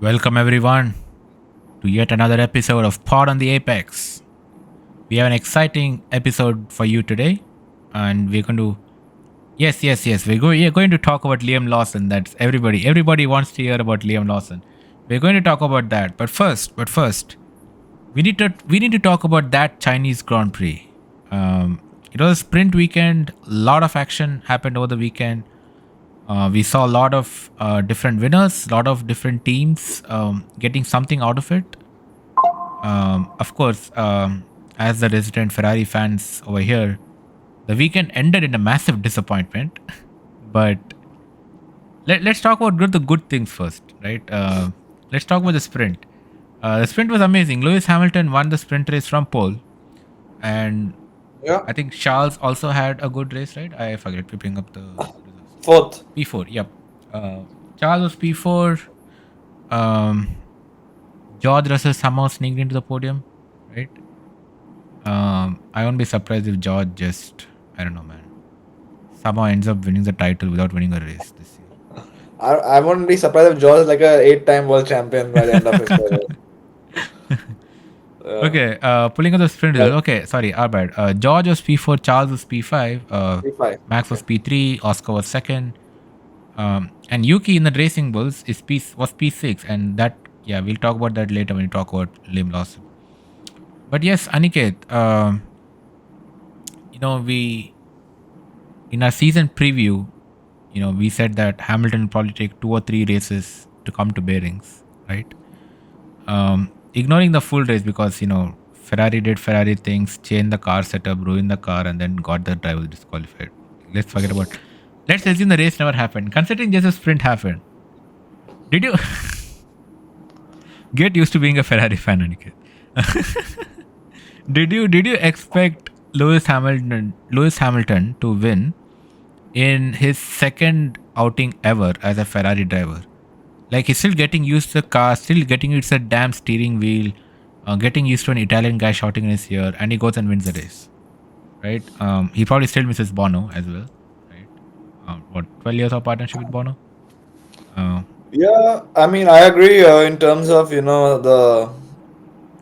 Welcome everyone to yet another episode of Pod on the Apex. We have an exciting episode for you today, and we're going to yes, we're going to talk about Liam Lawson. That's everybody wants to hear about Liam Lawson. We're going to talk about that, but first, we need to talk about that Chinese Grand Prix. It was a sprint weekend. A lot of action happened over the weekend. We saw a lot of different winners, a lot of different teams getting something out of it. Of course, as the resident Ferrari fans over here, the weekend ended in a massive disappointment. But let's talk about the good things first, right? Let's talk about the sprint. The sprint was amazing. Lewis Hamilton won the sprint race from pole, and Yeah, I think Charles also had a good race, right? I forget to bring up the results. fourth. P4, yep. Uh, Charles was P4. Um, George Russell somehow sneaked into the podium, right? I won't be surprised if George just, I don't know, man, somehow ends up winning the title without winning a race this I wouldn't be surprised if George is like a eight-time world champion by the end of his career. year. Okay, pulling up the sprint Well, result. Okay, sorry, our bad. George was P4, Charles was P5, P5. Max Okay. was P3, Oscar was second, and Yuki in the Racing Bulls was P6, and that, yeah, we'll talk about that later when we talk about Liam Lawson. But yes, Aniket, we in our season preview, we said that Hamilton will probably take 2 or 3 races to come to bearings, right? Ignoring the full race because Ferrari did Ferrari things, changed the car setup, ruined the car, and then got the driver disqualified. Let's forget about. Let's assume the race never happened. Considering just a sprint happened, did you get used to being a Ferrari fan, Aniket? Did you expect Lewis Hamilton to win in his second outing ever as a Ferrari driver? Like he's still getting used to the car, still getting used to the damn steering wheel, getting used to an Italian guy shouting in his ear, and he goes and wins the race, right? He probably still misses Bono as well, right? What 12 years of partnership with Bono? Uh, Yeah, I mean, I agree in terms of, the.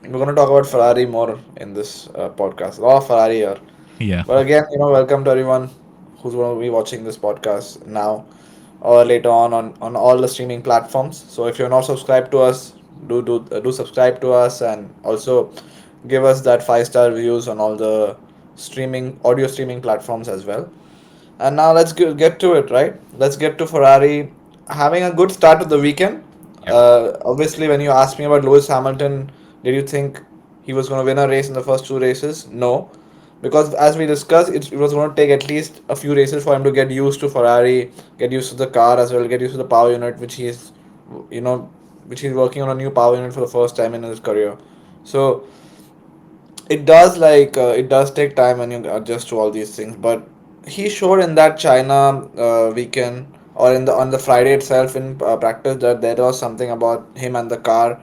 We're going to talk about Ferrari more in this podcast. A lot of Ferrari here. yeah, But again, welcome to everyone who's going to be watching this podcast now or later on all the streaming platforms. So if you're not subscribed to us, do subscribe to us and also give us that 5-star reviews on all the streaming audio streaming platforms as well. And now let's get to it, right? Let's get to Ferrari having a good start of the weekend. yep, Obviously, when you asked me about Lewis Hamilton, did you think he was going to win a race in the first 2 races? No, because as we discussed, it was going to take at least a few races for him to get used to Ferrari, get used to the car as well, get used to the power unit, you know, which he's working on a new power unit for the first time in his career. So it does take time when you adjust to all these things, but he showed in that China weekend or in the on the Friday itself in practice that there was something about him and the car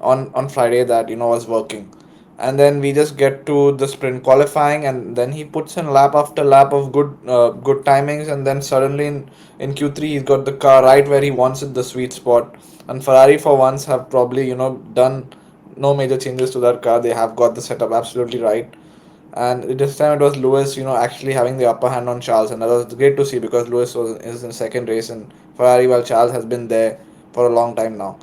on Friday that was working. And then we just get to the sprint qualifying, and then he puts in lap after lap of good timings, and then suddenly in Q3 he's got the car right where he wants it, the sweet spot. And Ferrari for once have probably done no major changes to that car. They have got the setup absolutely right. And this time it was Lewis, actually having the upper hand on Charles, and that was great to see because Lewis is in second race in Ferrari while Charles has been there for a long time now.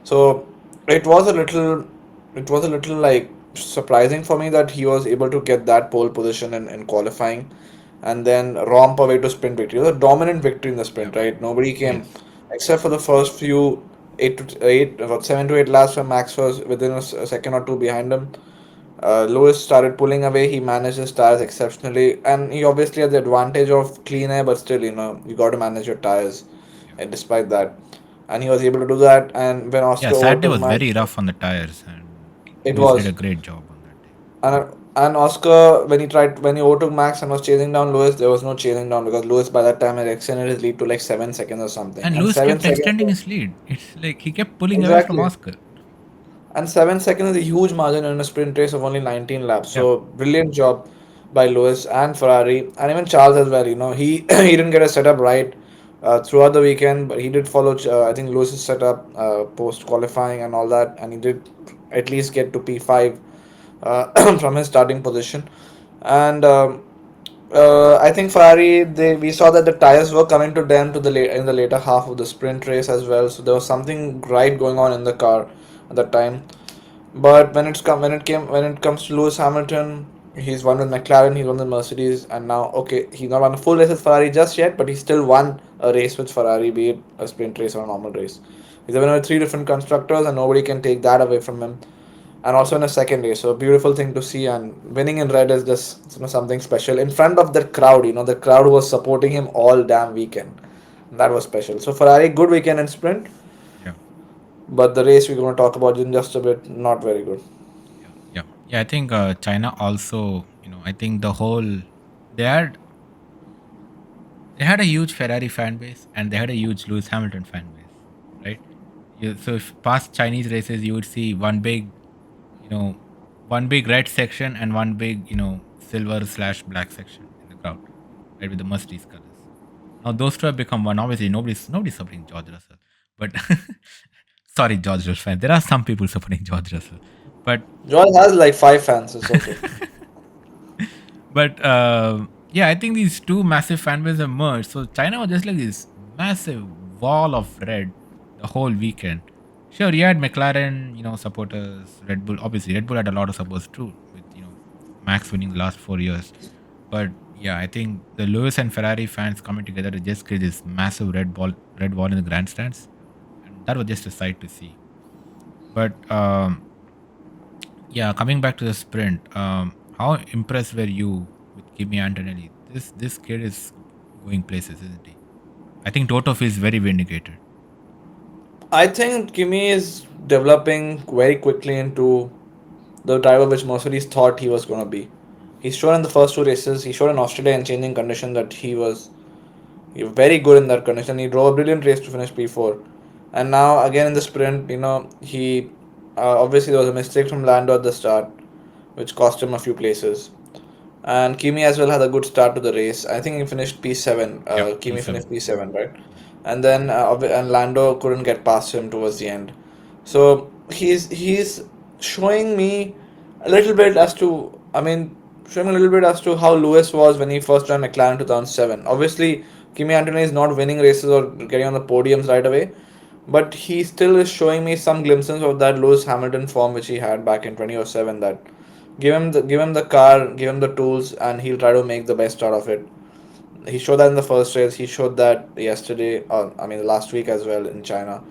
So it was a little, like surprising for me that he was able to get that pole position in qualifying, and then romp away to sprint victory. It was a dominant victory in the sprint, yep, right? Nobody came yes. except for the first few about 7 to 8 laps where Max was within a second or two behind him. Lewis started pulling away. He managed his tires exceptionally, and he obviously had the advantage of clean air. But still, you got to manage your tires, Yep. and despite that, and he was able to do that. And when Yeah, Oscar Saturday overtook was Max, very rough on the tires, and it Lewis did a was. great job on that day. And Oscar, when he overtook Max and was chasing down Lewis, there was no chasing down because Lewis by that time had extended his lead to like 7 seconds or something. And And Lewis seven kept seconds, extending his lead. It's like he kept pulling away from exactly. Oscar. And 7 seconds is a huge margin in a sprint race of only 19 laps. Yep. So brilliant job by Lewis and Ferrari, and even Charles as well. He he didn't get a setup right throughout the weekend. But he did follow, I think, Lewis's setup post qualifying and all that, and he did at least get to P5 from his starting position. And I think Ferrari, we saw that the tires were coming to them in the later half of the sprint race as well. So there was something right going on in the car at that time. But when it comes to Lewis Hamilton, he's won with McLaren, he's won with Mercedes, and now okay, he's not won a full race with Ferrari just yet, but he still won a race with Ferrari, be it a sprint race or a normal race. He's a winner with three different constructors, and nobody can take that away from him. And also in a second race, so a beautiful thing to see. And winning in red is just something special in front of the crowd. The crowd was supporting him all damn weekend. That was special. So Ferrari, good weekend in sprint, Yeah, but the race we're going to talk about in just a bit, not very good. yeah. I think China also, I think they had they had a huge Ferrari fan base and they had a huge Lewis Hamilton fan base, right? So if past Chinese races, you would see you know, one big red section and one big, silver slash black section in the crowd, right, with the Mercedes colors. Now those two have become one. Obviously, nobody's supporting George Russell, but sorry, George Russell fan. There are some people supporting George Russell, but Joel has like five fans. It's okay. but yeah, I think these two massive fan bases have merged. So China was just like this massive wall of red the whole weekend. Sure, you had McLaren, supporters, Red Bull. Obviously, Red Bull had a lot of supporters too, with Max winning the last 4 years. But yeah, I think the Lewis and Ferrari fans coming together to just create this massive red wall in the grandstands, and that was just a sight to see. But yeah, coming back to the sprint, how impressed were you with Kimi Antonelli? This kid is going places, isn't he? I think Toto feels very vindicated. I think Kimi is developing very quickly into the driver which Mercedes thought he was going to be. He showed in the first two races, he showed in Australia in changing condition that he was very good in that condition. He drove a brilliant race to finish P4. And now, again in the sprint, he obviously there was a mistake from Lando at the start, which cost him a few places. And Kimi as well had a good start to the race. I think he finished P7. Yeah, Kimi P7. finished P7, right? And then and Lando couldn't get past him towards the end. So he's showing me a little bit as to I mean showing me a little bit as to how Lewis was when he first joined McLaren in 2007. Obviously, Kimi Antonelli is not winning races or getting on the podiums right away, but he still is showing me some glimpses of that Lewis Hamilton form which he had back in 2007. That give him the car, give him the tools, and he'll try to make the best out of it. He showed that in the first race. He showed that yesterday, or I mean last week as well in China.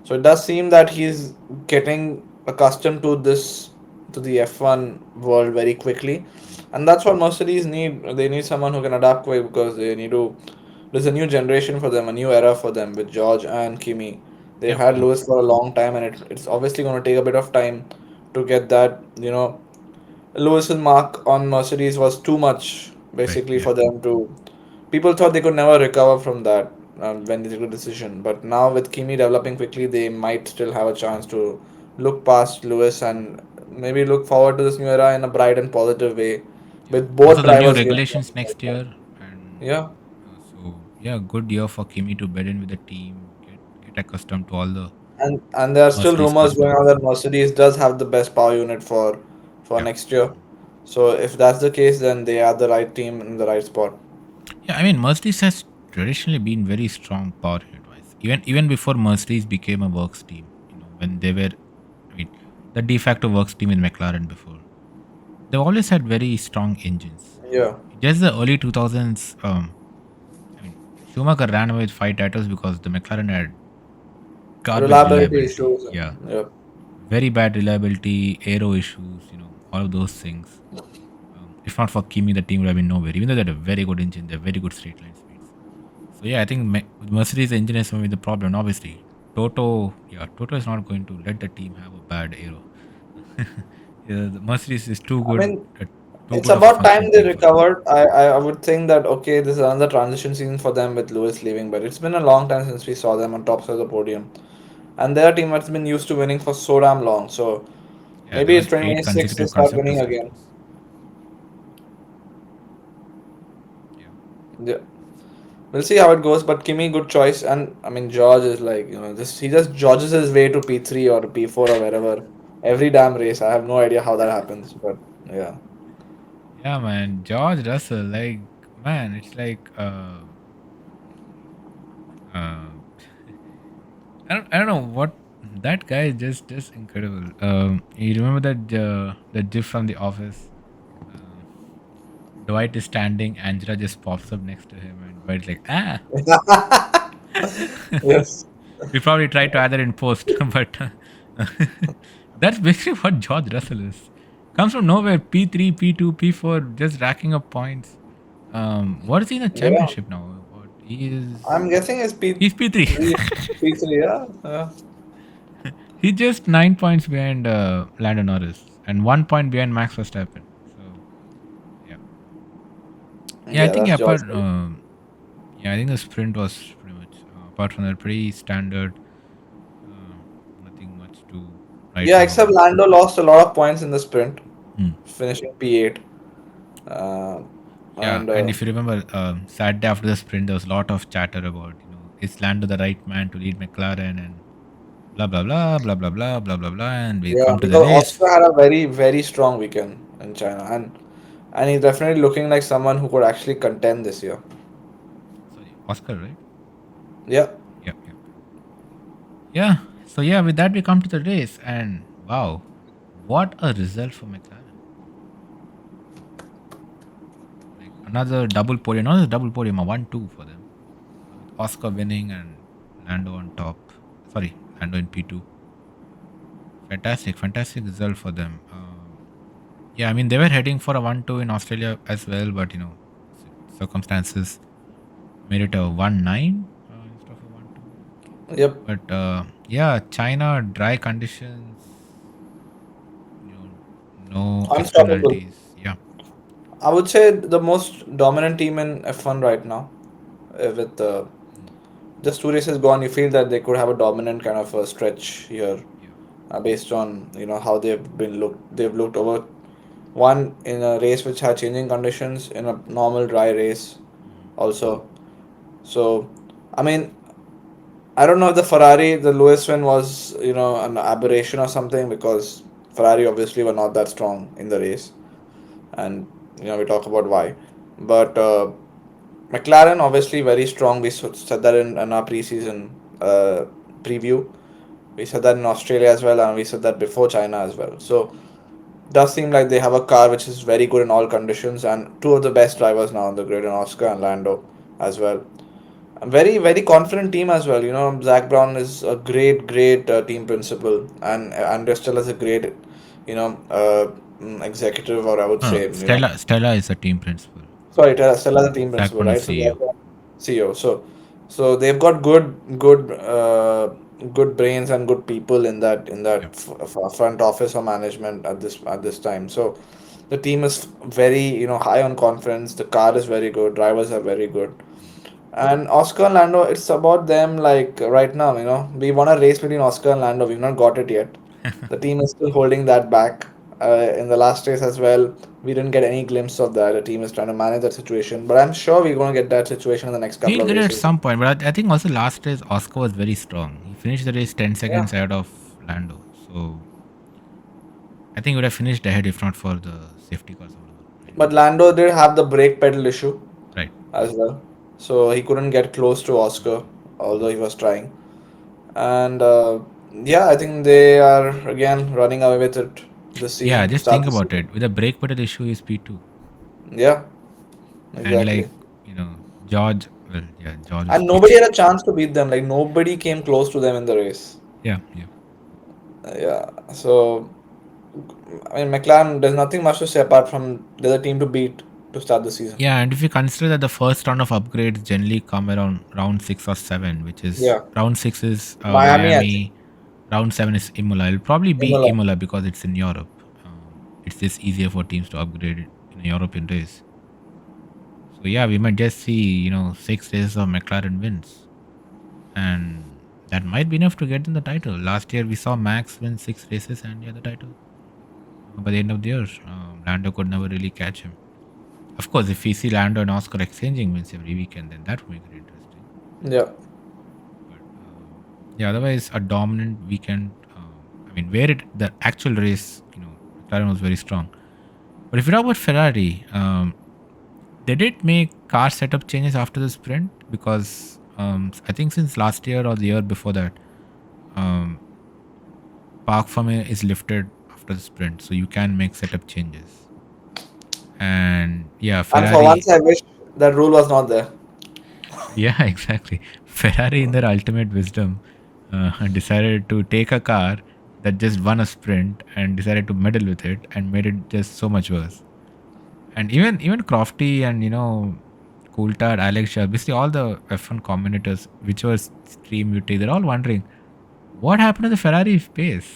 So it does seem that he's getting accustomed to the F1 world very quickly, and that's what Mercedes need. They need someone who can adapt quick because they need to. There's a new generation for them, a new era for them with George and Kimi. They've Yeah, had Lewis for a long time, and it's obviously going to take a bit of time to get that. Lewis's mark on Mercedes was too much, right. basically, Yeah, for them to. People thought they could never recover from that when they took a decision. But now, with Kimi developing quickly, they might still have a chance to look past Lewis and maybe look forward to this new era in a bright and positive way, yeah. with Also, both the new drivers giving their regulations best next shot. year, and Yeah. so yeah, good year for Kimi to bed in with the team, get accustomed to all the And there are still Mercedes rumors going on customs. that Mercedes does have the best power unit for Yeah. next year. So if that's the case, then they are the right team in the right spot. Yeah, I mean Mercedes has traditionally been very strong power unit wise. Even before Mercedes became a works team, when they were, I mean, the de facto works team in McLaren before, they always had very strong engines. Yeah. Just the early 2000s, I mean, Schumacher ran away with 5 titles because the McLaren had garbage Reliability reliability. issues. Yeah, Yeah. very bad reliability, aero issues, all of those things. If not for Kimi, the team would have been nowhere. Even though they had a very good engine, they have very good straight line speeds. So yeah, I think with Mercedes, the engine is maybe the problem. Obviously, Toto is not going to let the team have a bad aero. Yeah, the Mercedes is I mean, too it's good of a about functioning time they team for that. recovered. I would think that okay, this is another transition season for them with Lewis leaving, but it's been a long time since we saw them on top of the podium. And their team has been used to winning for so damn long. So Yeah, they maybe it's won eight 2026 they consecutive start winning constructors again. titles. Yeah, Yeah. we'll see how it goes. But Kimi, good choice, and I mean George is like this. He just Georges his way to P3 or P4 or wherever every damn race. I have no idea how that happens, but yeah, Yeah, man, George Russell, like, man, it's like uh I don't know what that guy is just incredible. You remember that gif from The Office? Um, Dwight is standing, Angela just pops up next to him, and Dwight's like, ah. yes, We probably tried to add that in post, but that's basically what George Russell is. Comes from nowhere, P3, P2, P4, just racking up points. What is he in the yeah. championship now? What he is? I'm guessing it's He's P3. P3. Yeah, He's just 9 points behind Lando Norris and 1 point behind Max Verstappen. So yeah, yeah. I yeah. think That's yeah, George. yeah, I think the sprint was pretty much apart from that pretty standard. Uh, Nothing much to write Yeah, home except about. Lando lost a lot of points in the sprint, Hmm. finishing P8. Uh, Yeah, and and if you remember, Saturday after the sprint, there was a lot of chatter about is Lando the right man to lead McLaren and blah blah blah blah blah blah blah blah blah, and we yeah, come to the because race. Oscar had a very very strong weekend in China, and he's definitely looking like someone who could actually contend this year. Sorry, Oscar, right? Yeah, Yep, yep. Yeah. So yeah, with that we come to the race, and wow, what a result for McLaren! Like another double podium, not a double podium, a 1-2 for them, with Oscar winning and Lando on top. Sorry, Lando in P2. Fantastic, fantastic result for them. Yeah, I mean they were heading for a 1-2 in Australia as well, but circumstances made it a 1-9 instead of a 1-2. yep. But yeah, China dry conditions, no Unstoppable. externalities. Yeah, I would say the most dominant team in F1 right now, with mm, just two races gone, you feel that they could have a dominant kind of a stretch here, yeah, based on how they've been looked. They've looked over one in a race which had changing conditions in a normal dry race mhm. also. So, I mean, I don't know if the Ferrari, the Lewis win was an aberration or something, because Ferrari obviously were not that strong in the race, and we talk about why, but McLaren obviously very strong. We said that in our preseason preview. We said that in Australia as well, and we said that before China as well. So does seem like they have a car which is very good in all conditions, and two of the best drivers now on the grid, in Oscar and Lando as well. A very very confident team as well. Zach Brown is a great team principal, and Andrea Stella is a great executive, or I would No, no, say Stella is a team principal. sorry, Stella is the team Zach principal, Brown is right? So CEO. they're CEO. So they've got good brains and good people in that Yep. front office or management at this time. So the team is very high on confidence. The car is very good. Drivers are very good. And Oscar and Lando, it's about them, like right now. We want a race between Oscar and Lando. We've not got it yet. The team is still holding that back. In the last race as well, we didn't get any glimpse of that. The team is trying to manage that situation, but I'm sure we're going to get that situation in the next couple We'll of get it at races. some point, but I think also last race Oscar was very strong. He finished the race 10 Yeah. seconds ahead of Lando. So I think he would have finished ahead if not for the safety cars or whatever. I don't But know. Lando did have the brake pedal issue Right. as well, so he couldn't get close to Oscar, although he was trying. And yeah, I think they are again running away with it this Yeah, season to just start think the about season. it. With a brake pedal issue is P2. Yeah, And exactly. like, George, well, yeah, George is And nobody P3. had a chance to beat them. Like nobody came close to them in the race. Yeah, yeah. Yeah. So I mean, McLaren. There's nothing much to say apart from they're the team to beat to start the season. Yeah, and if you consider that the first round of upgrades generally come around round 6 or 7, which is Yeah. round 6 is Miami, I think. Miami, round 7 is Imola. It'll probably be Imola. Imola because it's in Europe. It's just easier for teams to upgrade it in a European race. So yeah, we might just see 6 races of McLaren wins, and that might be enough to get them the title. Last year we saw Max win 6 races and he had the title. By the end of the year, Lando could never really catch him. Of course, if we see Lando and Oscar exchanging wins every weekend, then that would make it interesting. Yeah. But yeah, otherwise a dominant weekend. I mean, where it the actual race, McLaren was very strong. But if you talk about Ferrari, they did make car setup changes after the sprint because I think since last year or the year before that, um, park firm is lifted after the sprint, so you can make setup changes. And yeah, And for Ferrari, once, I wish that rule was not there. yeah, exactly. Ferrari, in their ultimate wisdom, decided to take a car that just won a sprint and decided to meddle with it and made it just so much worse. And even Crofty and Coulthard, Alex Shah, basically all the F1 commentators, whichever stream you take, they're all wondering what happened to the Ferrari pace.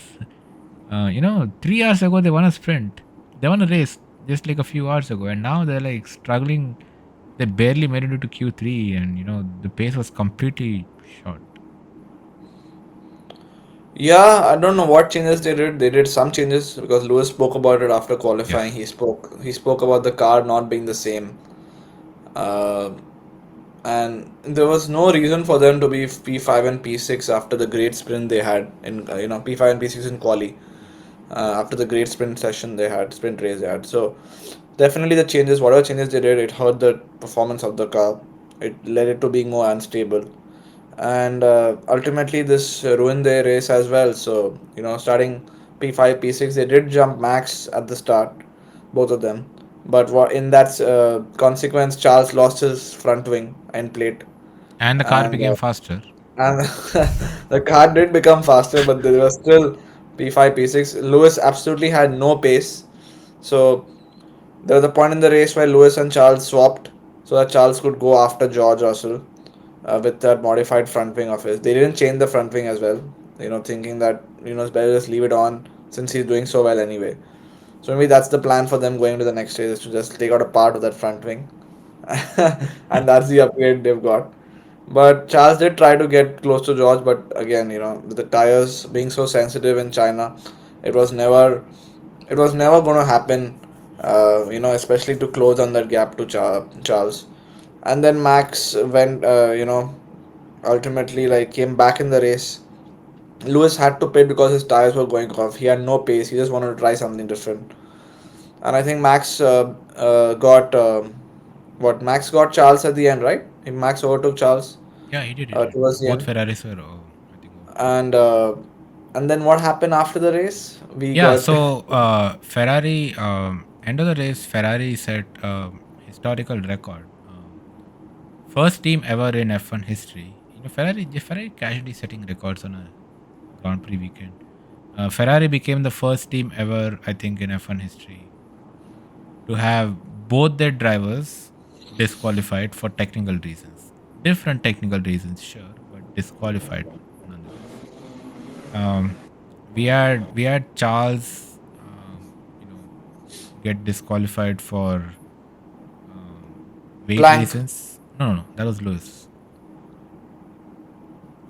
3 hours ago they won a sprint, they won a race just like a few hours ago, and now they're like struggling. They barely made it into Q3, and the pace was completely short. Yeah, I don't know what changes they did. They did some changes because Lewis spoke about it after Yeah, qualifying. He spoke about the car not being the same. Uh, and there was no reason for them to be P5 and P6 after the great sprint they had in P5 and P6 in quali, after the great sprint race they had. So definitely the changes, whatever changes they did, it hurt the performance of the car. It led it to being more unstable, and ultimately this ruined their race as well. So starting P5 P6, they did jump Max at the start, both of them, but in that consequence, Charles lost his front wing end plate, and the car and became faster. and the car did become faster, but there was still P5 P6. Lewis absolutely had no pace, so there was a point in the race where Lewis and Charles swapped so that Charles could go after George Russell with that modified front wing of his. They didn't change the front wing as well, thinking that it's better just leave it on since he's doing so well anyway. So maybe that's the plan for them going to the next race, is to just take out a part of that front wing, and that's the upgrade they've got. But Charles did try to get close to George, but again, with the tires being so sensitive in China, it was never it was never going to happen. Especially to close on that gap to Charles. And then Max went, ultimately like came back in the race. Lewis had to pit because his tires were going off. He had no pace. He just wanted to try something different. And I think Max got what Max got Charles at the end, right? Max overtook Charles Yeah, he did. He did. towards the Both end. Ferraris were, I think, overtaken. And then what happened after the race? We Yeah, got so Ferrari, end of the race, Ferrari set historical record. First team ever in F1 history. Ferrari casually setting records on a Grand Prix weekend. Ferrari became the first team ever, I think, in F1 history to have both their drivers disqualified for technical reasons. Different technical reasons, sure, but disqualified nonetheless. Um, we had Charles, get disqualified for weight Plank. reasons. No, no, no, that was Lewis.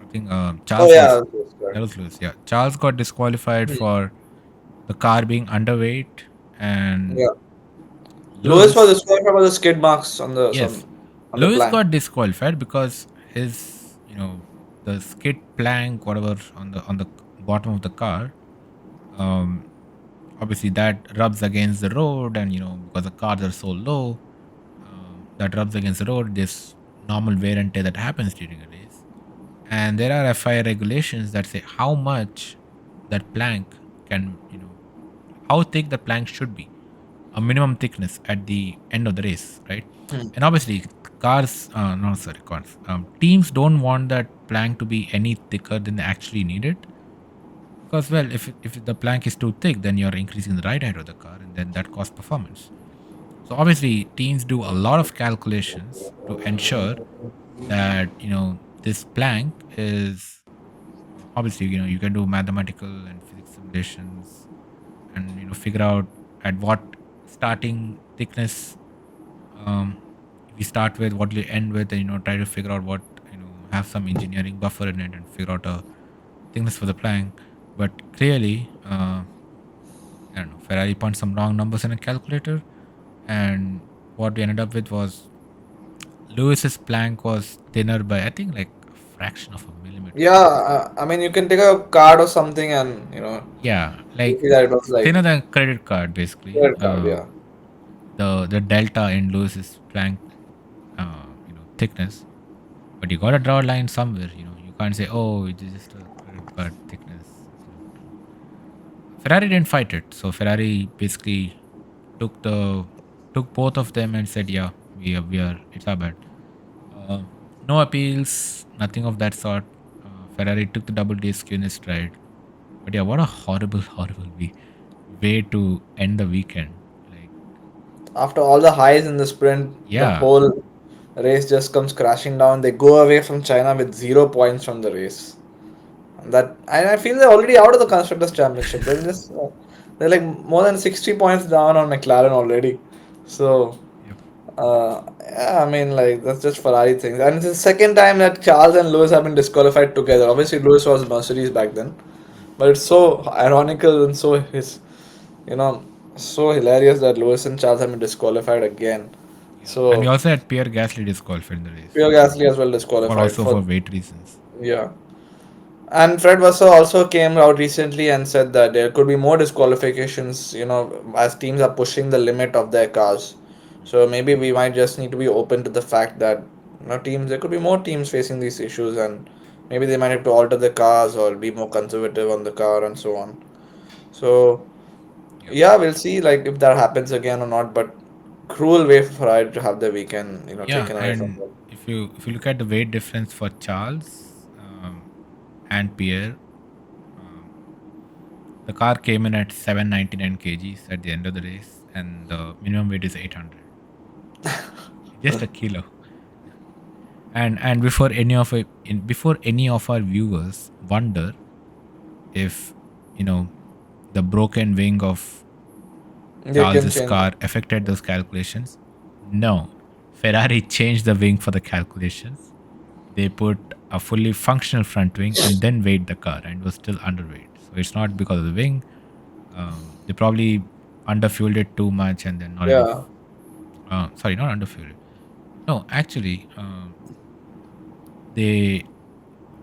I think Oh Charles yeah, was that's that correct. was Lewis. Yeah, Charles got disqualified Hmm. for the car being underweight, and Yeah. Lewis was Lewis, disqualified by the skid marks on the yes, some on the Lewis plank. got disqualified because his, the skid plank, whatever on the bottom of the car, um, obviously that rubs against the road, and because the cars are so low, that rubs against the road. There's normal wear and tear that happens during a race, and there are FIA regulations that say how much that plank can, how thick the plank should be, a minimum thickness at the end of the race, right? And obviously, cars, no, sorry, cars, teams don't want that plank to be any thicker than they actually need it, because, well, if the plank is too thick, then you're increasing the ride height of the car, and then that costs performance. So obviously, teams do a lot of calculations to ensure that this plank is, obviously, you can do mathematical and physics simulations, and figure out at what starting thickness, um, we start with, what we end with, and try to figure out what, have some engineering buffer in it and figure out a thickness for the plank. But clearly, I don't know, Ferrari punched some wrong numbers in a calculator, and what we ended up with was Lewis's plank was thinner by I think like a fraction of a millimeter. Yeah, I mean, you can take a card or something and, Yeah, you like see that it was like thinner than a credit card basically. credit card, yeah. The delta in Lewis's plank, thickness. But you gotta draw a line somewhere. You can't say, oh, it's just a credit card thickness. Ferrari didn't fight it, so Ferrari basically took the took both of them and said, yeah, we are it's our bad. Uh, no appeals, nothing of that sort. Ferrari took the double disc in his stride. But yeah, what a horrible, horrible way to end the weekend. Like, After all the highs in the sprint, the yeah, whole race just comes crashing down. They go away from China with 0 points from the race. And I feel they're already out of the constructors championship. They're like more than 60 points down on McLaren already. So yep, yeah, I mean, like that's just Ferrari things. And it's the second time that Charles and Lewis have been disqualified together. Obviously, Lewis was Mercedes back then, but it's so ironical and you know, so hilarious that Lewis and Charles have been disqualified again. yeah. And we So also had Pierre Gasly disqualified in the race Pierre Gasly as well for disqualified also for for weight reasons. yeah. And Fred Vasseur also came out recently and said that there could be more disqualifications, as teams are pushing the limit of their cars. So maybe we might just need to be open to the fact that teams there could be more teams facing these issues, and maybe they might have to alter the cars or be more conservative on the car and so on. So Yep. yeah, we'll see like if that happens again or not. But cruel way for Ferrari to have the weekend Yeah, taken away from and them. if you look at the weight difference for Charles and Pierre, um, the car came in at 799 kgs at the end of the race, and the minimum weight is 800, just a kilo. And before any of our viewers wonder if you know the broken wing of They can Charles's change it. car affected those calculations, no, Ferrari changed the wing for the calculations. They put a fully functional front wing and then weighed the car and was still underweight. So it's not because of the wing. They probably underfueled it too much and then not Yeah. enough. Sorry, not underfueled it. No, actually, they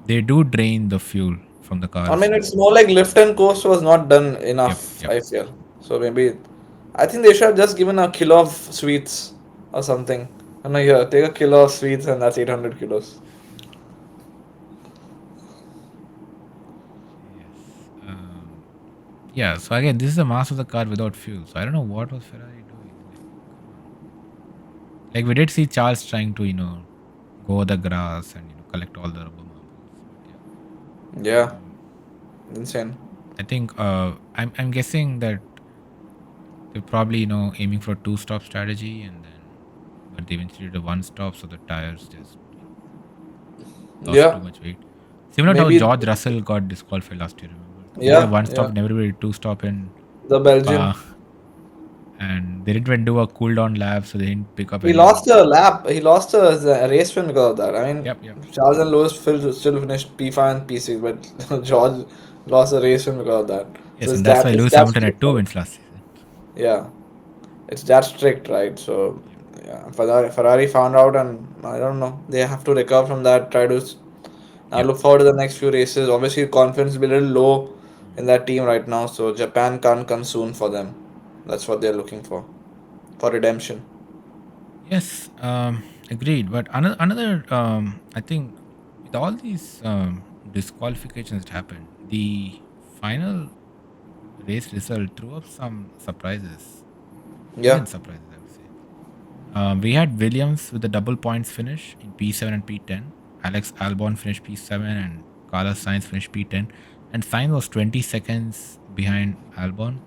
they do drain the fuel from the I cars. mean, it's more like lift and coast was not done Yep, enough, yep. I feel. So maybe, I think they should have just given a kilo of sweets or something. And here, take a kilo of sweets and that's 800 kilos. Yes. Yeah. So again, this is a mass of the car without fuel. So I don't know what was Ferrari doing. Like, come on. Like we did see Charles trying to go over the grass and collect all the rubber marbles. But yeah. Yeah, Um, insane. I think I'm guessing that they're probably aiming for a two-stop strategy, and then but they eventually did a one-stop, so the tires just lost too Yeah, much weight. Similar to how maybe, George Russell got disqualified last year. Remember, he did a yeah, one-stop yeah. and everybody did two-stop in The Belgian. Spa, and they didn't even do a cool-down lap, so they didn't pick up He any. lost a lap. He lost a race win because of that. I mean, Yep, yep. Charles and Lewis still finished P5 and P6, but George lost a race win because of that. So Yes, and that's why it's Lewis that Hamilton had strict, two right? wins last season. Yeah. It's that strict, right? So, Yep. yeah, Ferrari found out, and I don't know. They have to recover from that. I Yep. look forward to the next few races. Obviously, confidence will be a little low in Mm. that team right now. So Japan can't come soon for them. That's what they're looking for redemption. Yes, agreed. But another, I think, with all these disqualifications that happened, the final race result threw up some surprises, Yeah, pleasant surprises, I would say. We had Williams with the double points finish in P7 and P10. Alex Albon finished P7 and Carlos Sainz finished P10. And Sainz was 20 seconds behind Albon.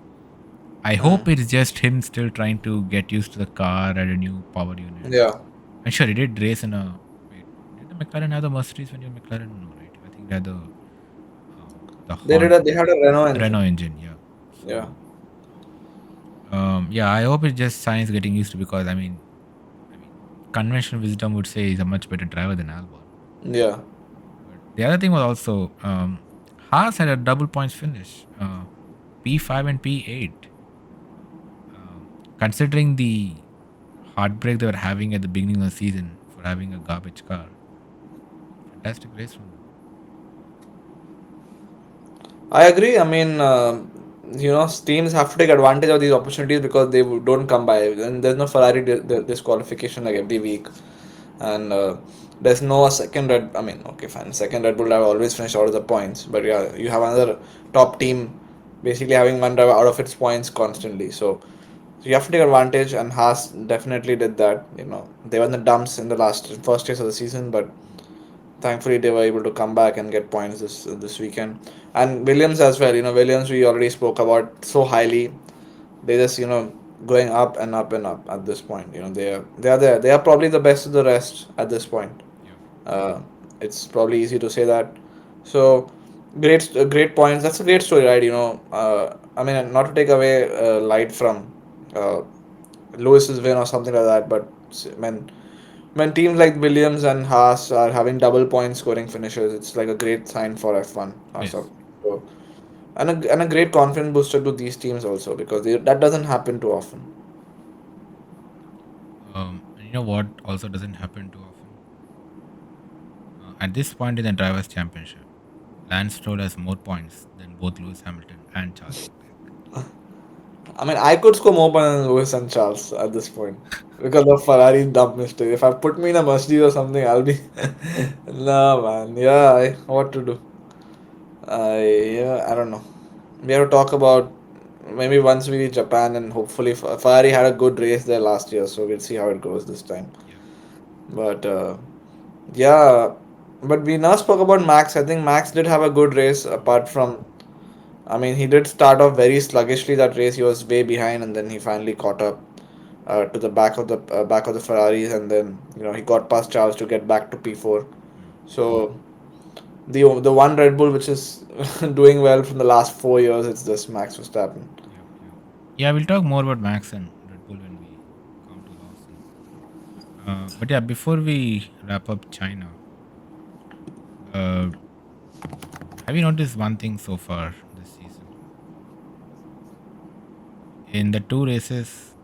I hope it's just him still trying to get used to the car and a new power unit. yeah. And sure, he did race in a. Wait, did the McLaren have the Mercedes when you were McLaren? No, right? I think they had the Hon They had a Renault Renault engine. engine. Yeah. Yeah, So yeah, I hope it's just science getting used to because I mean, conventional wisdom would say he's a much better driver than Albon. yeah, But the other thing was also Haas had a double points finish, P5 and P8. Considering the heartbreak they were having at the beginning of the season for having a garbage car. Fantastic race from them. I agree. I mean, teams have to take advantage of these opportunities because they don't come by. And there's no Ferrari disqualification like every week, and there's no second Red. I mean, okay, fine. Second Red Bull have always finished out of the points, but yeah, you have another top team basically having one driver out of its points constantly. So you have to take advantage, and Haas definitely did that. They were in the dumps in the first race of the season, but thankfully they were able to come back and get points this weekend. And Williams as well. Williams we already spoke about so highly. They just going up and up and up at this point. They are there. They are probably the best of the rest at this point. Yeah. Uh, it's probably easy to say that. So great points. That's a great story, right? I mean, not to take away light from uh, Lewis's win or something like that, but when teams like Williams and Haas are having double point scoring finishes, it's like a great sign for F1 or Yes. something. So, and a great confidence booster to these teams also because that doesn't happen too often. And you know what also doesn't happen too often? At this point in the Drivers' Championship, Lance Stroll has more points than both Lewis Hamilton and Charles Leclerc. I mean, I could score more points than Lewis and Charles at this point because of Ferrari's dumb mistake. If I put me in a Mercedes or something, I'll be. No, man. Yeah, what to do? I don't know. We have to talk about maybe once we reach Japan and hopefully Ferrari had a good race there last year, so we'll see how it goes this time. Yeah. But yeah, but we now spoke about Max. I think Max did have a good race apart from. I mean, he did start off very sluggishly that race. He was way behind, and then he finally caught up to the back of the Ferraris, and then he got past Charles to get back to P4. Mm. So the one Red Bull which is doing well from the last 4 years, it's just Max Verstappen. Yep. Yep. Yeah, we'll talk more about Max and Red Bull when we come to Lawson. But yeah, before we wrap up China, uh, have you noticed one thing so far this season? In the two races,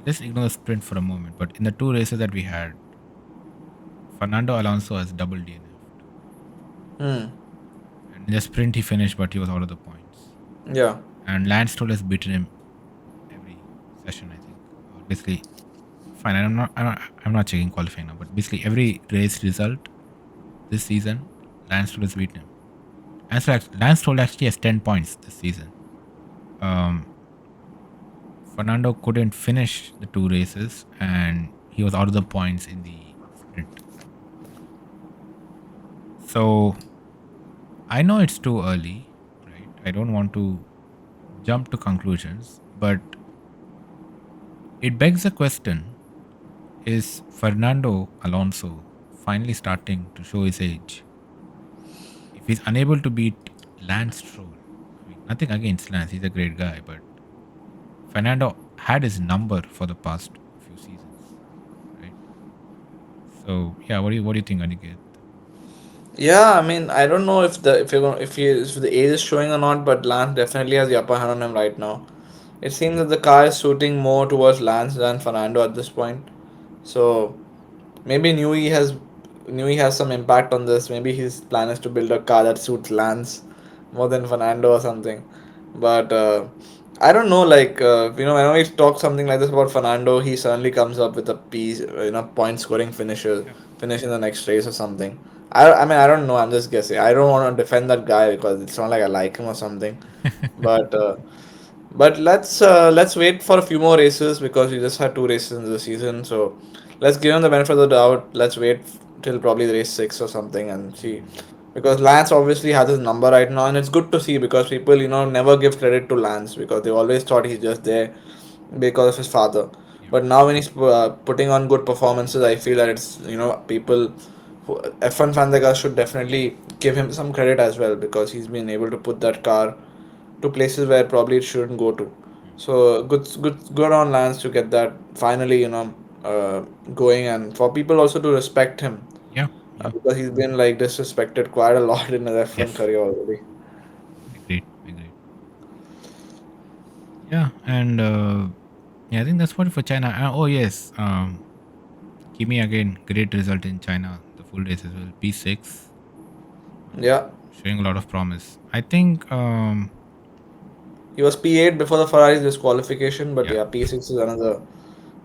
just ignore the sprint for a moment, but in the two races that we had, Fernando Alonso has double DNF'd. Hmm. And in the sprint, he finished, but he was out of the points. Yeah. And Lance Stroll has beaten him every session, I think. Or basically, fine. I'm not checking qualifying now, but basically every race result this season, Lance Stroll has beaten him. Lance Stroll actually has 10 points this season. Um, Fernando couldn't finish the two races, and he was out of the points in the sprint. So I know it's too early, right? I don't want to jump to conclusions, but it begs the question: is Fernando Alonso finally starting to show his age? If he's unable to beat Lance Stroll, I mean, nothing against Lance, he's a great guy, but Fernando had his number for the past few seasons, right? So yeah, what do you think, Aniket? Yeah, I mean, I don't know if the age is showing or not, but Lance definitely has the upper hand on him right now. It seems that the car is suiting more towards Lance than Fernando at this point. So maybe Newey has some impact on this. Maybe his plan is to build a car that suits Lance more than Fernando or something. But I don't know. Like whenever we talk something like this about Fernando, he suddenly comes up with a piece, point scoring Yeah. finish in the next race or something. I mean I don't know. I'm just guessing. I don't want to defend that guy because it's not like I like him or something. But let's wait for a few more races because we just had two races in the season. So let's give him the benefit of the doubt. Let's wait till probably the race 6 or something and see. Because Lance obviously has his number right now, and it's good to see because people never give credit to Lance because they always thought he's just there because of his father. Yep. But now when he's putting on good performances, I feel that it's people F1 fans like us should definitely give him some credit as well because he's been able to put that car to places where probably it shouldn't go to. Mm. So good on Lance to get that finally, going, and for people also to respect him Yeah. Yeah. because he's been like disrespected quite a lot in his F1 Yes. career already. Agreed. Agreed. Yeah, and Yeah, I think that's what for China. Oh yes, Kimi again, great result in China. The full race as well. P6, Yeah, showing a lot of promise. I think. he was P8 before the Ferrari disqualification, but Yeah. yeah, P6 is another,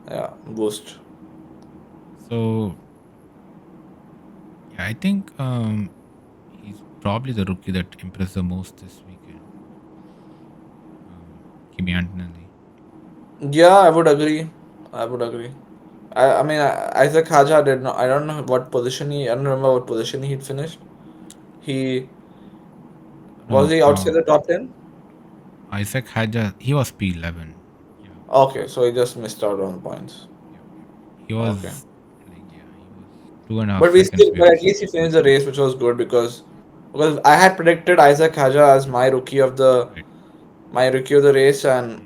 yeah, boost. So yeah, I think he's probably the rookie that impressed the most this weekend. Kimi Antonelli. Yeah, I would agree. I would agree. I mean, Isaac Haja did not. I don't know what position he. I don't remember what position he'd finished. He was No, he outside the top 10? Isaac Hadja. He was P11. Yeah, Okay, so he just missed out on points. yep, yep. He Okay, was like yeah, he was 2.5 seconds but behind. at least he finished the race, which was good because I had predicted Isaac Haja as Right. my rookie of the race, and Mm.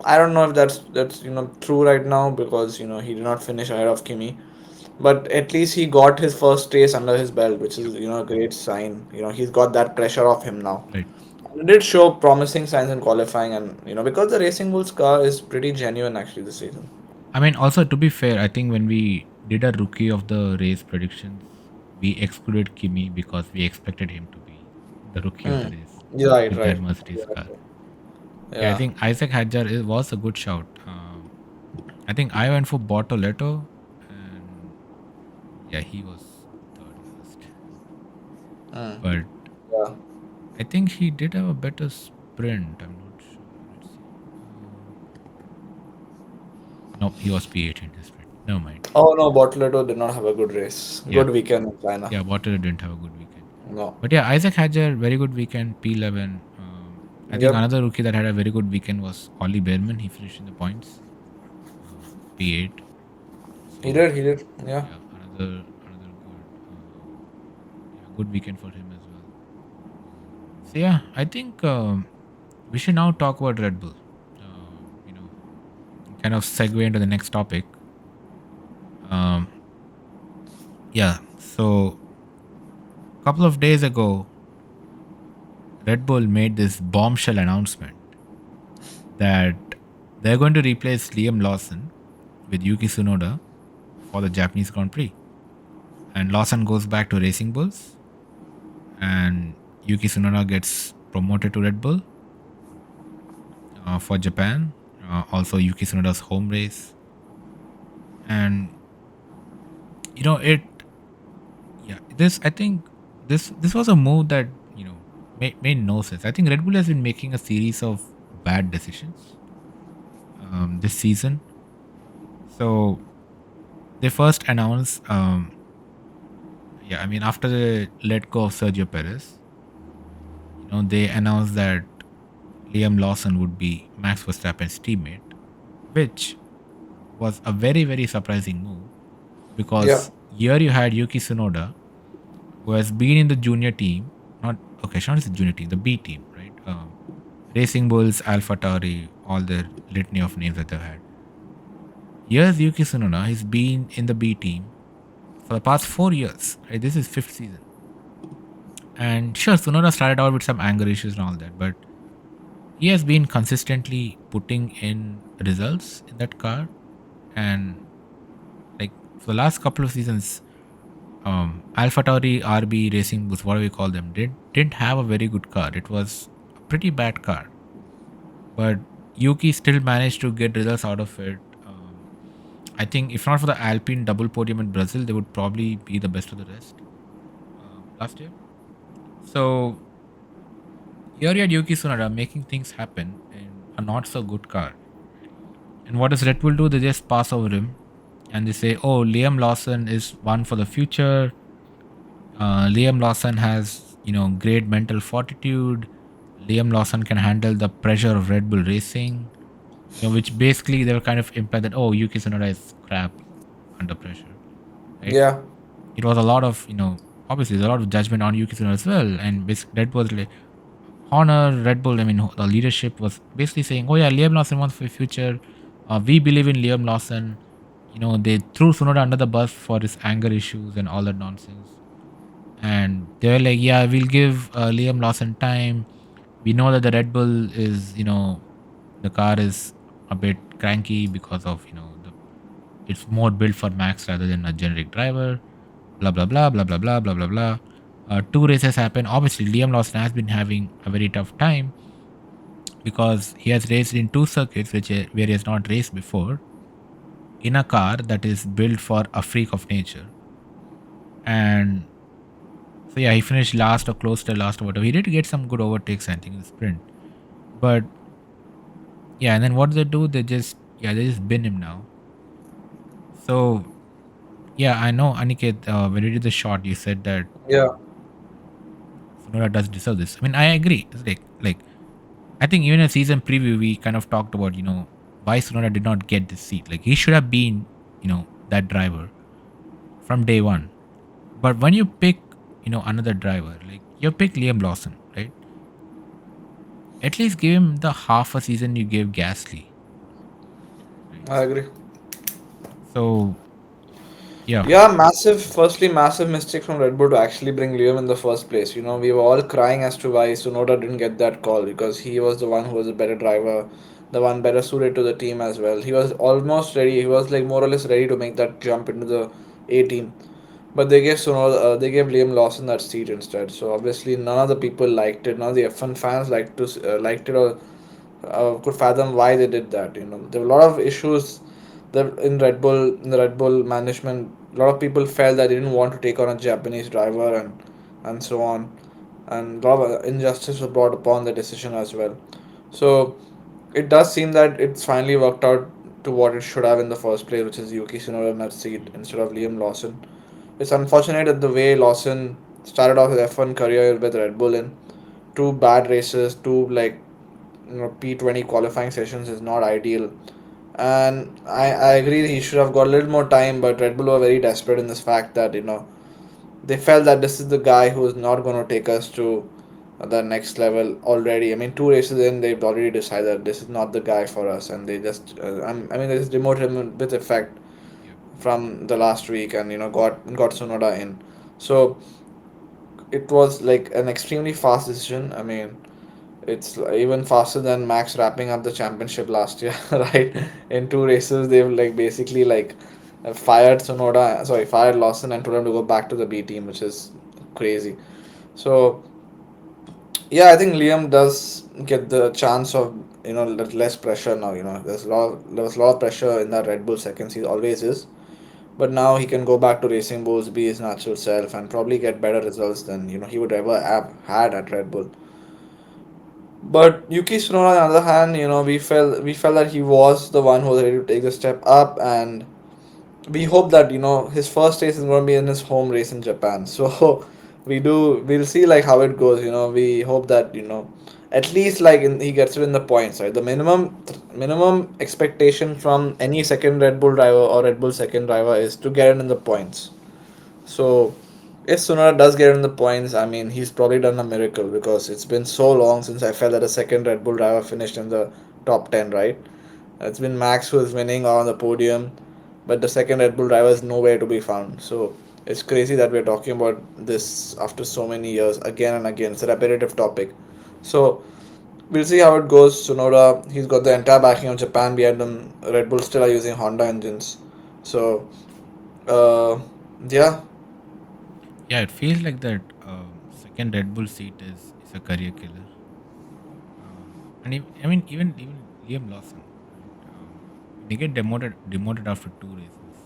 I don't know if that's true right now because he did not finish ahead of Kimi, but at least he got his first race under his belt, which Yep. is a great sign. He's got that pressure off him now. Right. It did show promising signs in qualifying, and because the Racing Bulls car is pretty genuine actually this season. I mean, also to be fair, I think when we did a rookie of the race predictions, we excluded Kimi because we expected him to be the rookie of the Hmm. race Yeah, right, with right. that Mercedes car. Yeah, I Yeah. think Isaac Hadjar was a good shout. I think I went for Bortoleto, and yeah, he was third last. Hmm. But Yeah. I think he did have a better sprint. I'm not sure. Let's see. No, he was P8 in his sprint. Never mind. Oh no, Bortoleto did not have a good race. Yeah, Good weekend in China. yeah, Bortoleto didn't have a good weekend. No. But yeah, Isaac Hadjar, very good weekend, P11. I think Yep. another rookie that had a very good weekend was Ollie Behrman. He finished in the points, P8. He So did. He did. Yeah. yeah, another good yeah, good weekend for him as well. So yeah, I think we should now talk about Red Bull. You know, kind of segue into the next topic. Um, yeah, so a couple of days ago, Red Bull made this bombshell announcement that they're going to replace Liam Lawson with Yuki Tsunoda for the Japanese Grand Prix. And Lawson goes back to Racing Bulls, and Yuki Tsunoda gets promoted to Red Bull for Japan. Also, Yuki Tsunoda's home race, and it. Yeah, this I think this was a move that made no sense. I think Red Bull has been making a series of bad decisions this season. So they first announced, yeah, I mean after they let go of Sergio Perez, they announced that Liam Lawson would be Max Verstappen's teammate, which was a very, very surprising move Yeah. because here you had Yuki Tsunoda, who has been in the junior team, not okay, not the junior team, the B team, right? Racing Bulls, Alpha Tauri, all the litany of names that they've had. Here's Yuki Tsunoda. He's been in the B team for the past 4 years. Right? This is fifth season. And sure, Tsunoda started out with some anger issues and all that, but he has been consistently putting in results in that car. And like for the last couple of seasons, Alpha Tauri, RB Racing was what we call them, didn't have a very good car. It was a pretty bad car, but Yuki still managed to get results out of it. I think if not for the Alpine double podium in Brazil, they would probably be the best of the rest last year. So here you had Yuki Tsunoda making things happen in a not so good car. And what does Red Bull do? They just pass over him and they say, "Oh, Liam Lawson is one for the future. Liam Lawson has great mental fortitude. Liam Lawson can handle the pressure of Red Bull racing." Which basically they were kind of implied that Yuki Tsunoda is crap under pressure, right? Yeah. It was a lot of obviously there's a lot of judgment on Yuki Tsunoda as well, and Red Bull like honor Red Bull. I mean the leadership was basically saying, "Oh yeah, Liam Lawson wants for the future. We believe in Liam Lawson." They threw Tsunoda under the bus for his anger issues and all that nonsense. And they were like, "Yeah, we'll give Liam Lawson time. We know that the Red Bull is, the car is a bit cranky because of the it's more built for Max rather than a generic driver. Blah blah blah blah blah blah blah blah blah. Two races happen. Obviously, Liam Lawson has been having a very tough time because he has raced in two circuits where he has not raced before in a car that is built for a freak of nature. And so yeah, he finished last or close to last or whatever. He did get some good overtakes, I think, in the sprint. But yeah, and then what they do, they just bin him now. So yeah, I know Aniket, when you did the shot, you said that Yeah, Sonoda does deserve this. I mean, I agree. It's like I think even in season preview we kind of talked about why Sonoda did not get this seat. Like he should have been that driver from day one. But when you pick another driver, like you pick Liam Lawson, right? At least give him the half a season you gave Gasly, right? I agree. So yeah, Yeah, massive. Firstly, massive mistake from Red Bull to actually bring Liam in the first place. We were all crying as to why Tsunoda didn't get that call because he was the one who was a better driver, the one better suited to the team as well. He was almost ready. He was like more or less ready to make that jump into the A team, but they gave Liam Lawson that seat instead. So obviously, none of the people liked it. None of the F1 fans liked it or could fathom why they did that. There were a lot of issues that in Red Bull, in the Red Bull management. A lot of people felt that they didn't want to take on a Japanese driver and so on, and a lot of injustice was brought upon the decision as well. So it does seem that it's finally worked out to what it should have in the first place, which is Yuki Tsunoda in that seat instead of Liam Lawson. It's unfortunate that the way Lawson started off his F1 career with Red Bull in two bad races, two like P20 qualifying sessions is not ideal. And I agree he should have got a little more time, but Red Bull were very desperate in this fact that they felt that this is the guy who is not going to take us to the next level already. I mean, two races in, they've already decided that this is not the guy for us, and they just, they just demoted him with effect yeah, from the last week, and got Sonoda in. So it was like an extremely fast decision. I mean, it's even faster than Max wrapping up the championship last year, right? In two races, they've like basically like fired Lawson and told him to go back to the B team, which is crazy. So yeah, I think Liam does get the chance of less pressure now. There was a lot of pressure in that Red Bull seconds. He always is, but now he can go back to Racing Bulls, be his natural self, and probably get better results than he would ever have had at Red Bull. But Yuki Tsunoda, on the other hand, we felt that he was the one who was ready to take the step up, and we hope that his first race is going to be in his home race in Japan. So we'll see like how it goes. We hope that at least like he gets it in the points. Right, the minimum expectation from any second Red Bull driver or Red Bull second driver is to get it in the points. So if Sunoda does get in the points, I mean, he's probably done a miracle because it's been so long since I felt that a second Red Bull driver finished in the top 10, right? It's been Max who is winning on the podium, but the second Red Bull driver is nowhere to be found. So it's crazy that we're talking about this after so many years again and again. It's a repetitive topic. So we'll see how it goes. Sonoda, he's got the entire backing of Japan behind him. Red Bull still are using Honda engines. So, uh, yeah, yeah. It feels like that second Red Bull seat is a career killer. And I mean, even Liam Lawson, right? When they get demoted after two races,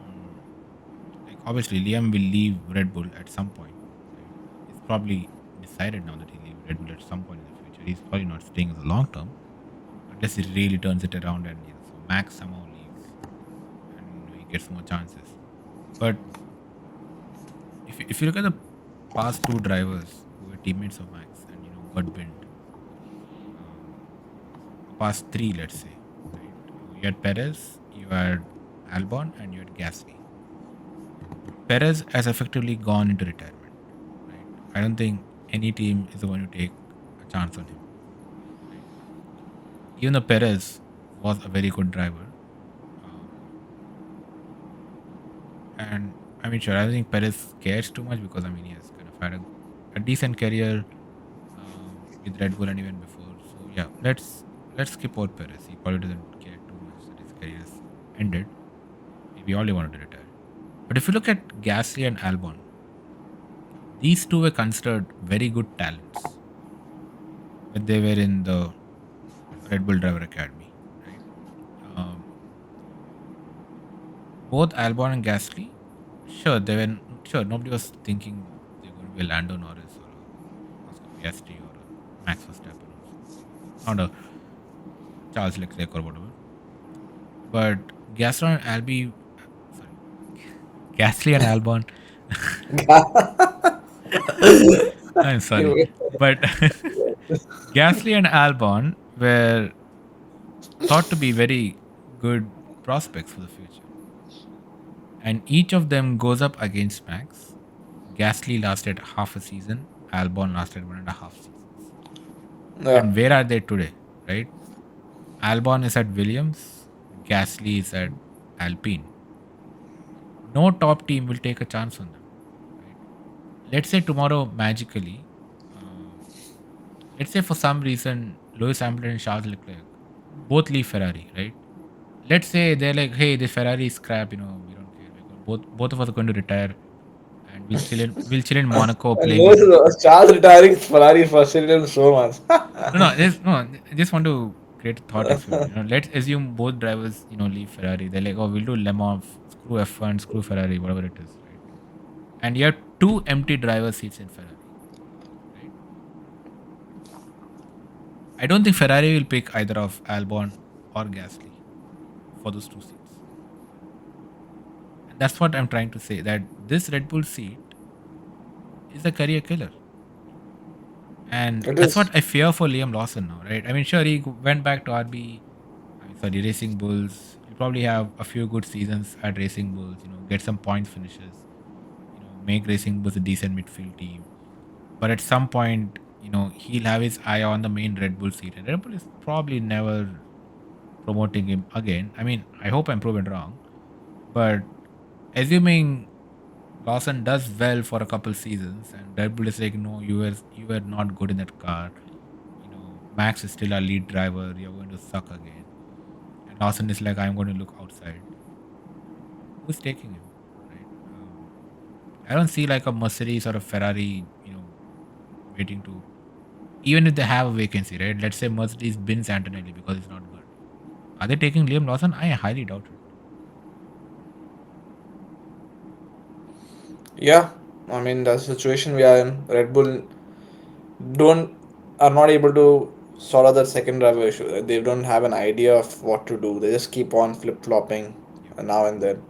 um, like obviously Liam will leave Red Bull at some point, right? It's probably decided now that he'll leave Red Bull at some point in the future. He's probably not staying in the long term unless he really turns it around and so Max somehow leaves and he gets more chances. But if you look at the past two drivers who were teammates of Max and got binned, um, past three, let's say, right? You had Perez, you had Albon, and you had Gasly. Perez has effectively gone into retirement, right? I don't think any team is going to take a chance on him, right? Even though Perez was a very good driver, um, and I mean, sure, I don't think Perez cares too much because I mean he has kind of had a decent career with Red Bull and even before. So yeah, let's let's skip out Perez. He probably doesn't care too much that his career is ended. Maybe all he wanted to retire. But if you look at Gasly and Albon, these two were considered very good talents when they were in the Red Bull Driver Academy, right? Um, both Albon and Gasly, sure, they were sure nobody was thinking they're going to be a Lando Norris or a Oscar Piastri or a Max Verstappen or not a Charles Leclerc or whatever. But Gasly and sorry, Gasly and Albon, I'm sorry, but Gasly and Albon were thought to be very good prospects for the future. And each of them goes up against Max. Gasly lasted half a season, Albon lasted 1.5 seasons. Yeah. And where are they today, right? Albon is at Williams, Gasly is at Alpine. No top team will take a chance on them, right? Let's say tomorrow, magically, let's say for some reason, Lewis Hamilton and Charles Leclerc both leave Ferrari, right? Let's say they're like, hey, this Ferrari is crap, we don't care. Both of us are going to retire and we'll chill in Monaco And playing with. Charles retiring Ferrari frustrated him so much. No, I just want to create a thought experiment. Let's assume both drivers, leave Ferrari. They're like, oh, we'll do Le Mans, screw F1, screw Ferrari, whatever it is, right? And you have two empty driver seats in Ferrari, right? I don't think Ferrari will pick either of Albon or Gasly for those two seats. And that's what I'm trying to say, that this Red Bull seat is a career killer. And It that's is. what I fear for Liam Lawson now, right? I mean, sure, he went back to Racing Bulls. He'll probably have a few good seasons at Racing Bulls, get some points finishes, make Racing Bulls a decent midfield team. But at some point, he'll have his eye on the main Red Bull seat. And Red Bull is probably never promoting him again. I mean, I hope I'm proven wrong. But assuming Lawson does well for a couple seasons, and Red Bull is like, no, you were not good in that car. Max is still our lead driver. You're going to suck again. And Lawson is like, I'm going to look outside. Who's taking him, right? I don't see like a Mercedes or a Ferrari, waiting to. Even if they have a vacancy, right? Let's say Mercedes bins Antonelli because it's not good. Are they taking Liam Lawson? I highly doubt it. Yeah, I mean that's the situation we are in. Red Bull don't are not able to sort out that second driver issue. They don't have an idea of what to do. They just keep on flip flopping Yeah. now and then.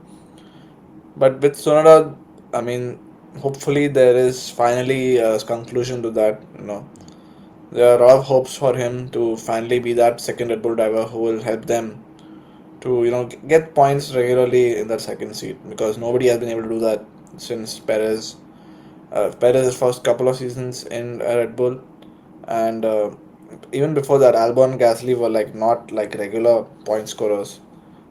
But with Sonoda, I mean, hopefully there is finally a conclusion to that. There are a lot of hopes for him to finally be that second Red Bull driver who will help them to get points regularly in that second seat, because nobody has been able to do that since Perez. Perez's first couple of seasons in Red Bull, and even before that, Albon and Gasly were like not like regular point scorers.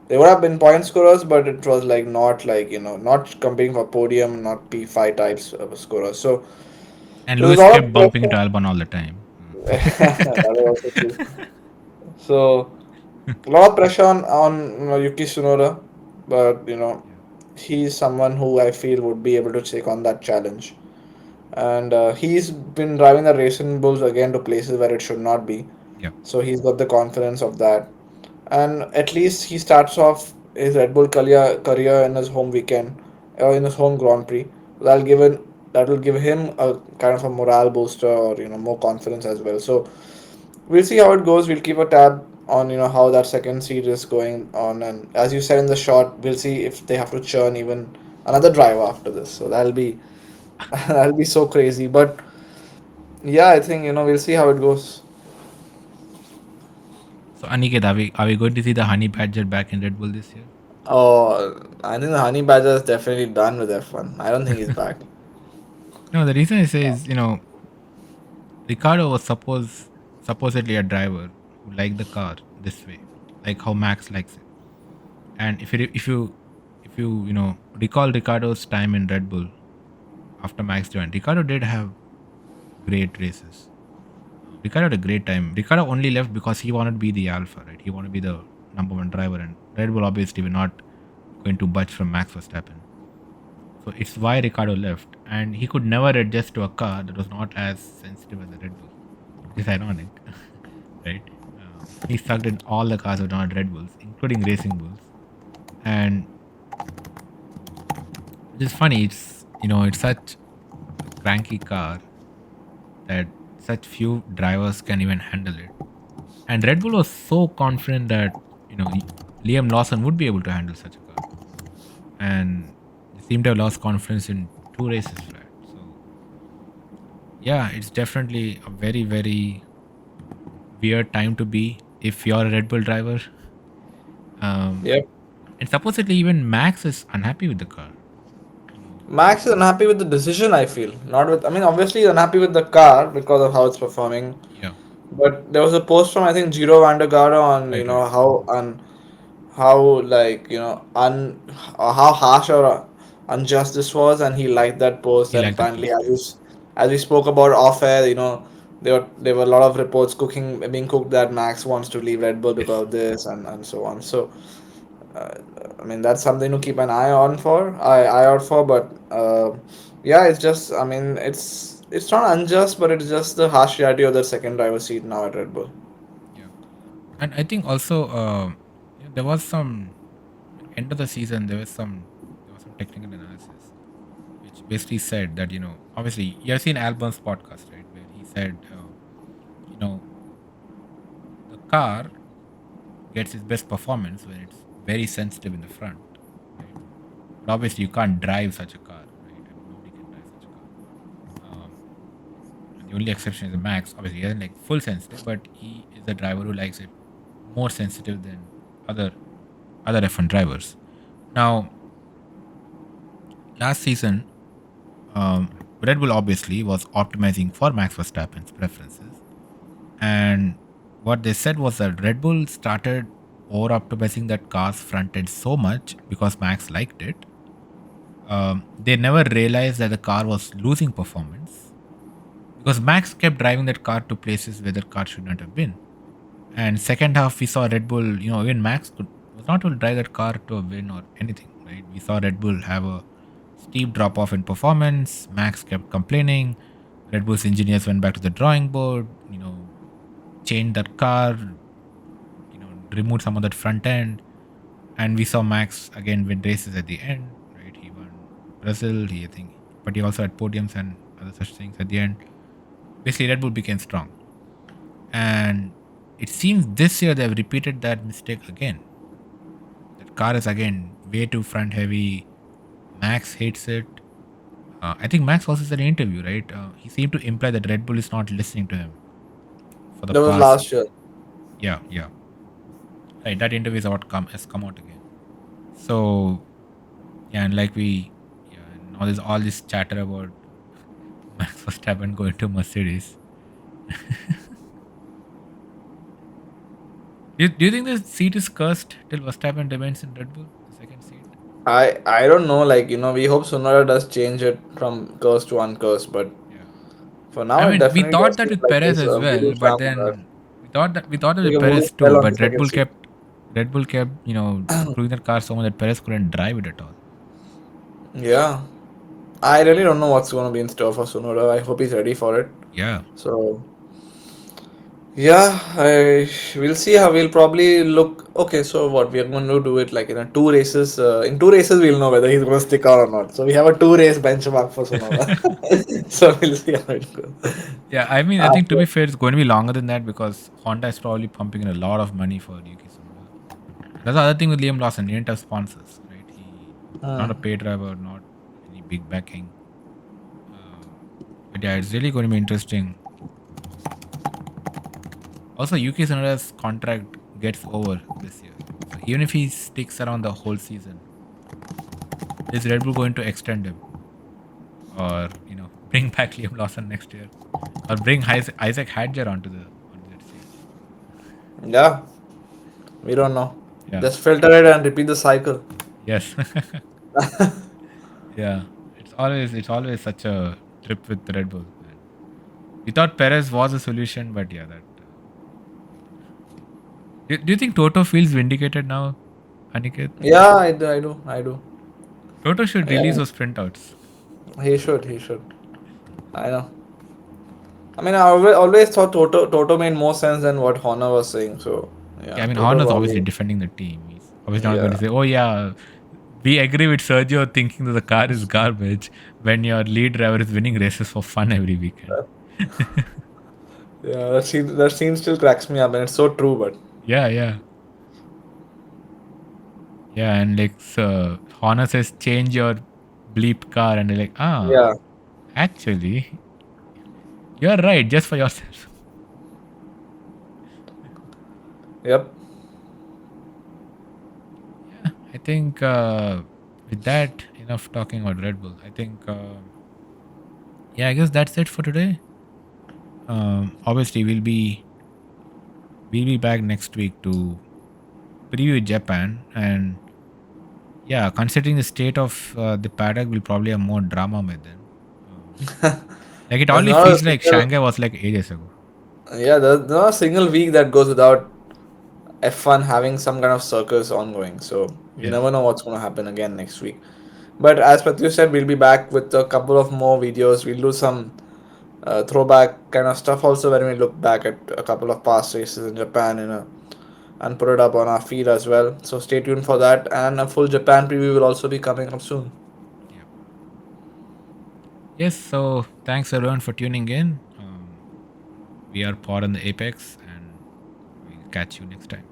They would have been point scorers, but it was like not like not competing for podium, not P5 types of scorers. So And there's a Lewis lot kept of bumping into pressure. Albon all the time. That is also true. So a lot of pressure on Yuki Tsunoda, but Yeah. he's someone who I feel would be able to take on that challenge. And he's been driving the racing bulls again to places where it should not be. Yep. So he's got the confidence of that, and at least he starts off his Red Bull career in his home weekend or in his home Grand Prix. That will give him a kind of a morale booster, or more confidence as well. So we'll see how it goes. We'll keep a tab on how that second seed is going on, and as you said in the shot, we'll see if they have to churn even another driver after this. So that'll be that'll be so crazy. But yeah, I think we'll see how it goes. So Aniket, are we going to see the Honey Badger back in Red Bull this year? Oh, I think the Honey Badger is definitely done with F1. I don't think he's back. No, the reason I say is, Ricardo was supposedly a driver who liked the car this way, like how Max likes it. And if you recall Ricardo's time in Red Bull after Max joined, Ricardo did have great races. Ricardo had a great time. Ricardo only left because he wanted to be the alpha, right? He wanted to be the number one driver, and Red Bull obviously were not going to budge from Max Verstappen. So it's why Ricardo left, and he could never adjust to a car that was not as sensitive as the Red Bull. It's ironic, right? He sucked in all the cars that were not Red Bulls, including Racing Bulls, and which is funny. It's such a cranky car that such few drivers can even handle it. And Red Bull was so confident that Liam Lawson would be able to handle such a car, and they seem to have lost confidence in two races flat. So yeah, it's definitely a very very weird time to be if you're a Red Bull driver. Um, Yep. and supposedly even Max is unhappy with the car. You know, Max is unhappy with the decision, I feel. Not with, I mean, obviously he's unhappy with the car because of how it's performing. yeah, But there was a post from, I think, Giro Vandergara on, right, right. how like, how harsh or unjust this was, and he liked that post. He And liked that apparently, post. Yeah, as we spoke about off air, there were a lot of reports being cooked that Max wants to leave Red Bull because yes, of this and so on. So uh, I mean, that's something to keep an eye out for. But yeah, it's just, I mean, it's not unjust, but it's just the harsh reality of the second driver seat now at Red Bull. yeah. And I think also there was some end of the season. There was some technical analysis which basically said that obviously you have seen Albon's podcast, right, where he said you know the car gets its best performance when it's very sensitive in the front, right? But obviously you can't drive such a car, right? I mean, nobody can drive such a car. Um, and the only exception is the Max. Obviously, he isn't like full sensitive, but he is a driver who likes it more sensitive than other other F1 drivers. Now, last season, Red Bull obviously was optimizing for Max Verstappen's preferences, and what they said was that Red Bull started over optimizing that car's front end so much because Max liked it. They never realized that the car was losing performance because Max kept driving that car to places where the car should not have been. And second half, we saw Red Bull, even Max was not able to drive that car to a win or anything, right? We saw Red Bull have a steep drop off in performance. Max kept complaining. Red Bull's engineers went back to the drawing board, changed that car, removed some of that front end. And we saw Max again win races at the end, right? He won Brazil, I think, but he also had podiums and other such things at the end. Basically, Red Bull became strong. And it seems this year they've repeated that mistake again. That car is again way too front heavy. Max hates it. I think Max also said in an interview, right? He seemed to imply that Red Bull is not listening to him for the That was past. last year. Yeah, yeah. Right, that interview is has come out again. So yeah, and yeah, and now there's all this chatter about Max Verstappen going to Mercedes. Do you think the seat is cursed till Verstappen remains in Red Bull, the second seat? I don't know, like, we hope Sonora does change it from curse to uncurse, but Yeah. for I now it mean, we definitely thought does that seem with like Perez there's as a voodoo well, but charm on that. then we thought that Like with a voodoo Perez spell too, on the but second seat. Red Bull kept improving that car so much that Perez couldn't drive it at all. Yeah. I really don't know what's going to be in store for Sonora. I hope he's ready for it. Yeah, So, yeah, we'll see how we'll probably look. Okay, so what we are going to do it like in a two races. In two races, we'll know whether he's going to stick out or not. So we have a two race benchmark for Sonora. So we'll see how it goes. yeah. I mean, I think to After, be fair, it's going to be longer than that because Honda is probably pumping in a lot of money for Yuki Tsunoda. That's the other thing with Liam Lawson. He didn't have sponsors, right? He's not a hmm. paid driver, not any big backing. Um, but yeah, it's really going to be interesting. Also, Yuki Tsunoda's contract gets over this year, so even if he sticks around the whole season, is Red Bull going to extend him, or bring back Liam Lawson next year, or bring Isaac Hadjar onto that seat? Yeah, we don't know. Yeah. Just filter it and repeat the cycle. Yes. Yeah. It's always such a trip with Red Bull, man. We thought Perez was a solution, but yeah, that. Do you think Toto feels vindicated now, Aniket? Yeah, I do. Toto should release Yeah, those printouts. he should. He should. I know. I mean, I always thought Toto made more sense than what Honor was saying. So Yeah, yeah, I mean, Toto Horner's obviously probably. defending the team. He's obviously not going to Yeah. say, "Oh yeah, we agree with Sergio thinking that the car is garbage," when your lead driver is winning races for fun every weekend. Yeah, that scene still cracks me up, and it's so true. But Yeah, yeah, yeah, and like Horner says, "Change your bleep car," and they're like, "Ah, yeah, actually, you're right, just for yourself." yep. Yeah, I think with that, enough talking about Red Bull. I think, yeah, I guess that's it for today. Obviously, we'll be back next week to preview Japan, and yeah, considering the state of the paddock, we'll probably have more drama by then. Like it There's already not a feels like single Shanghai was like ages ago. there's not a single week that goes without F1 having some kind of circus ongoing. So you Yeah, never know what's going to happen again next week. But as Pathu said, we'll be back with a couple of more videos. We'll do some throwback kind of stuff also when we look back at a couple of past races in Japan and put it up on our feed as well. So stay tuned for that. And a full Japan preview will also be coming up soon. yeah. Yes. So thanks everyone for tuning in. We are Pod on the Apex, and we'll catch you next time.